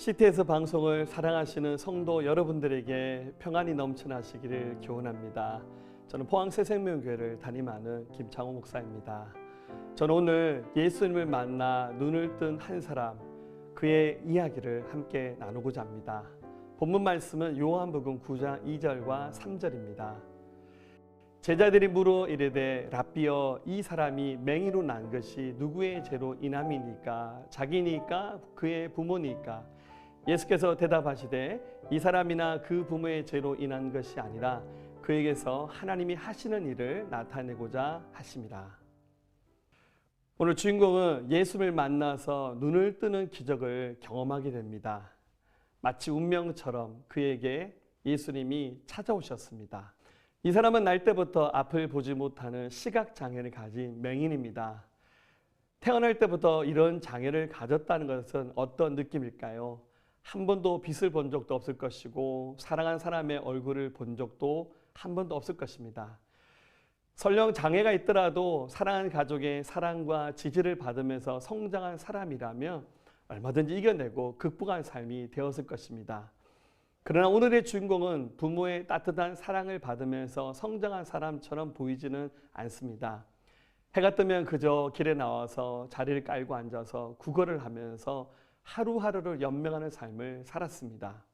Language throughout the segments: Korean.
CTS 방송을 사랑하시는 성도 여러분들에게 평안이 넘쳐나시기를 기원합니다. 저는 포항 새생명교회를 담임하는 김창호 목사입니다. 저는 오늘 예수님을 만나 눈을 뜬 한 사람, 그의 이야기를 함께 나누고자 합니다. 본문 말씀은 요한복음 9장 2절과 3절입니다. 제자들이 물어 이르되 랍비여, 이 사람이 맹인으로 난 것이 누구의 죄로 인함이니까? 자기니까 그의 부모니까? 예수께서 대답하시되 이 사람이나 그 부모의 죄로 인한 것이 아니라 그에게서 하나님이 하시는 일을 나타내고자 하심이라. 오늘 주인공은 예수를 만나서 눈을 뜨는 기적을 경험하게 됩니다. 마치 운명처럼 그에게 예수님이 찾아오셨습니다. 이 사람은 날 때부터 앞을 보지 못하는 시각장애를 가진 맹인입니다. 태어날 때부터 이런 장애를 가졌다는 것은 어떤 느낌일까요? 한 번도 빛을 본 적도 없을 것이고 사랑한 사람의 얼굴을 본 적도 한 번도 없을 것입니다. 설령 장애가 있더라도 사랑하는 가족의 사랑과 지지를 받으면서 성장한 사람이라면 얼마든지 이겨내고 극복한 삶이 되었을 것입니다. 그러나 오늘의 주인공은 부모의 따뜻한 사랑을 받으면서 성장한 사람처럼 보이지는 않습니다. 해가 뜨면 그저 길에 나와서 자리를 깔고 앉아서 구걸을 하면서 하루하루를 연명하는 삶을 살았습니다.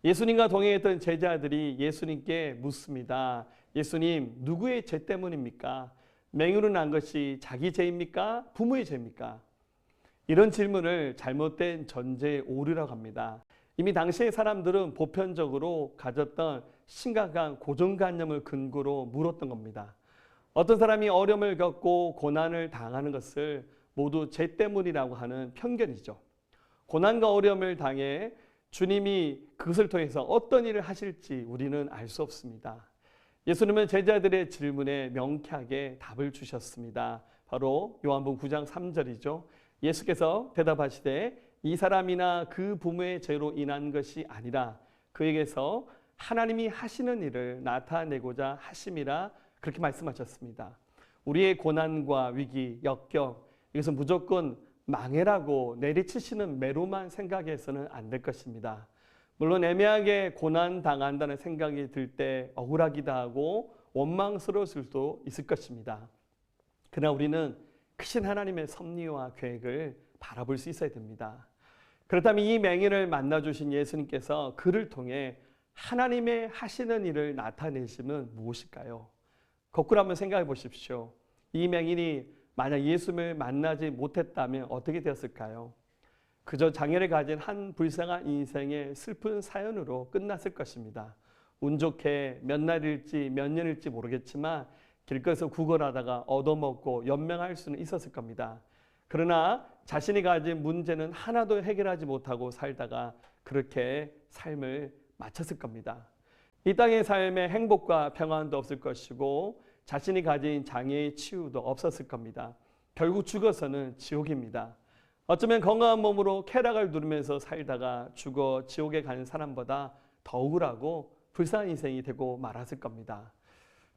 예수님과 동행했던 제자들이 예수님께 묻습니다. 예수님, 누구의 죄 때문입니까? 맹인으로 난 것이 자기 죄입니까? 부모의 죄입니까? 이런 질문을 잘못된 전제에 오류라고 합니다. 이미 당시의 사람들은 보편적으로 가졌던 심각한 고정관념을 근거로 물었던 겁니다. 어떤 사람이 어려움을 겪고 고난을 당하는 것을 모두 죄 때문이라고 하는 편견이죠. 고난과 어려움을 당해 주님이 그것을 통해서 어떤 일을 하실지 우리는 알 수 없습니다. 예수님은 제자들의 질문에 명쾌하게 답을 주셨습니다. 바로 요한복음 9장 3절이죠. 예수께서 대답하시되 이 사람이나 그 부모의 죄로 인한 것이 아니라 그에게서 하나님이 하시는 일을 나타내고자 하심이라, 그렇게 말씀하셨습니다. 우리의 고난과 위기, 역경, 이것은 무조건 망해라고 내리치시는 매로만 생각해서는 안 될 것입니다. 물론 애매하게 고난당한다는 생각이 들 때 억울하기도 하고 원망스러울 수도 있을 것입니다. 그러나 우리는 크신 하나님의 섭리와 계획을 바라볼 수 있어야 됩니다. 그렇다면 이 맹인을 만나주신 예수님께서 그를 통해 하나님의 하시는 일을 나타내심은 무엇일까요? 거꾸로 한번 생각해 보십시오. 이 맹인이 만약 예수님을 만나지 못했다면 어떻게 되었을까요? 그저 장애를 가진 한 불쌍한 인생의 슬픈 사연으로 끝났을 것입니다. 운 좋게 몇 날일지 몇 년일지 모르겠지만 길거리에서 구걸하다가 얻어먹고 연명할 수는 있었을 겁니다. 그러나 자신이 가진 문제는 하나도 해결하지 못하고 살다가 그렇게 삶을 마쳤을 겁니다. 이 땅의 삶에 행복과 평안도 없을 것이고 자신이 가진 장애의 치유도 없었을 겁니다. 결국 죽어서는 지옥입니다. 어쩌면 건강한 몸으로 쾌락을 누리면서 살다가 죽어 지옥에 가는 사람보다 더 억울하고 불쌍한 인생이 되고 말았을 겁니다.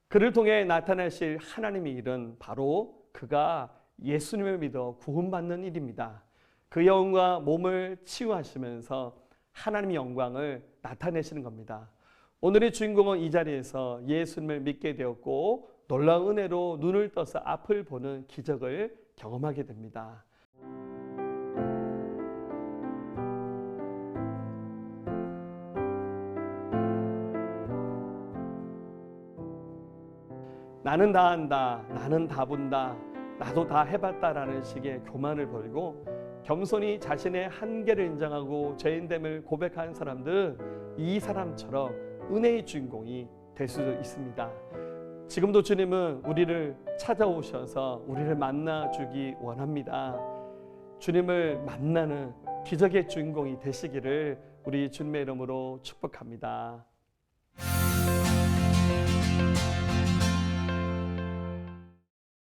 그를 통해 나타나실 하나님의 일은 바로 그가 예수님을 믿어 구원받는 일입니다. 그 영혼과 몸을 치유하시면서 하나님의 영광을 나타내시는 겁니다. 오늘의 주인공은 이 자리에서 예수님을 믿게 되었고 놀라운 은혜로 눈을 떠서 앞을 보는 기적을 경험하게 됩니다. 나는 다 한다, 나는 다 본다, 나도 다 해봤다라는 식의 교만을 버리고 겸손히 자신의 한계를 인정하고 죄인됨을 고백하는 사람들은 이 사람처럼 은혜의 주인공이 될 수도 있습니다. 지금도 주님은 우리를 찾아오셔서 우리를 만나주기 원합니다. 주님을 만나는 기적의 주인공이 되시기를 우리 주님의 이름으로 축복합니다.